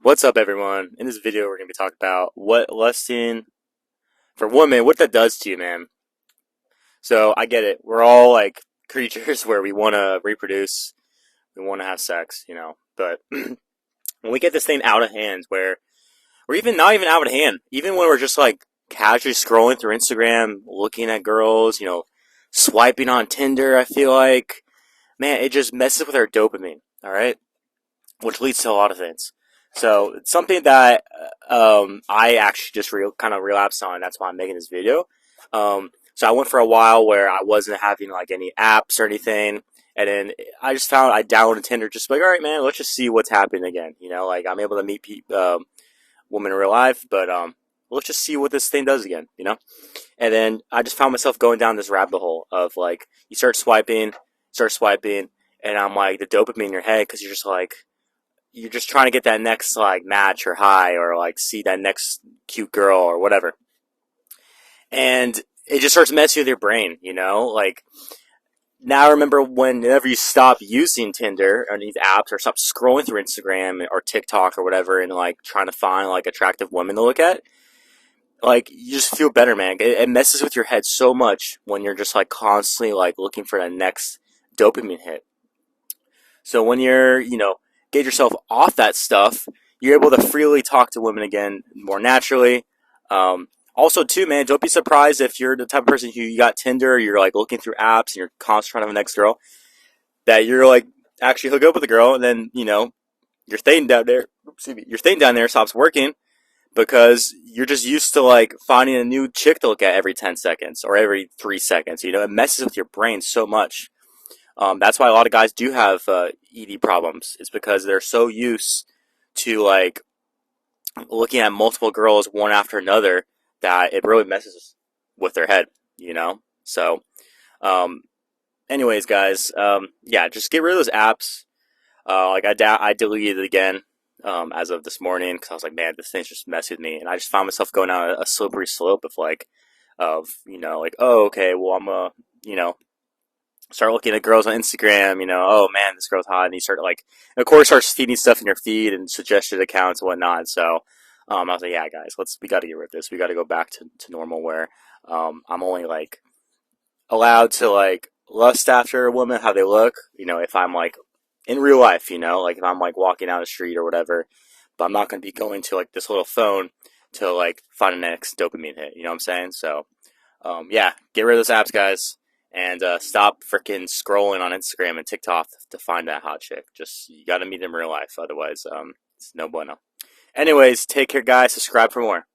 What's up, everyone? In this video, we're going to be talking about what lusting for women, what that does to you, man. So, I get it. We're all like creatures where we want to reproduce, we want to have sex, But when we get this thing out of hand, where we're even not even out of hand, even when we're just like casually scrolling through Instagram, looking at girls, swiping on Tinder, I feel like, man, it just messes with our dopamine, all right? Which leads to a lot of things. So it's something that I actually just kind of relapsed on. That's why I'm making this video. So I went for a while where I wasn't having like any apps or anything, and then I just found I downloaded Tinder, just like, all right, man, let's just see what's happening again. Like I'm able to meet women in real life, but let's just see what this thing does again. And then I just found myself going down this rabbit hole of like you start swiping, and I'm like the dopamine in your head because you're just trying to get that next like match or high or like see that next cute girl or whatever. And it just starts messing with your brain. Like now I remember whenever you stop using Tinder or these apps or stop scrolling through Instagram or TikTok or whatever and like trying to find like attractive women to look at, like you just feel better, man. It messes with your head so much when you're just like constantly like looking for that next dopamine hit. So when you're get yourself off that stuff, you're able to freely talk to women again more naturally. Also, too, man, don't be surprised if you're the type of person who you got Tinder, you're like looking through apps, and you're constantly trying to have a next girl, that you're like actually hook up with a girl, and then your thing down there, your thing down there stops working because you're just used to like finding a new chick to look at every 10 seconds or every 3 seconds. It messes with your brain so much. That's why a lot of guys do have ED problems. It's because they're so used to like looking at multiple girls one after another that it really messes with their head. So, um, anyways, guys, yeah, just get rid of those apps. Like I deleted it again as of this morning because I was like, man, this thing's just messing with me, and I just found myself going down a slippery slope of like, oh, okay, well, start looking at girls on Instagram, oh man, this girl's hot, and you start like, and of course, starts feeding stuff in your feed and suggested accounts and whatnot. So, I was like, yeah, guys, we got to get rid of this. We got to go back to normal where, I'm only like allowed to like lust after a woman, how they look, if I'm like in real life, like if I'm like walking down the street or whatever, but I'm not going to be going to like this little phone to like find the next dopamine hit. You know what I'm saying? So, yeah, get rid of those apps, guys, and stop freaking scrolling on Instagram and TikTok to find that hot chick. Just you got to meet in real life, otherwise, it's no bueno. Anyways, take care, guys. Subscribe for more.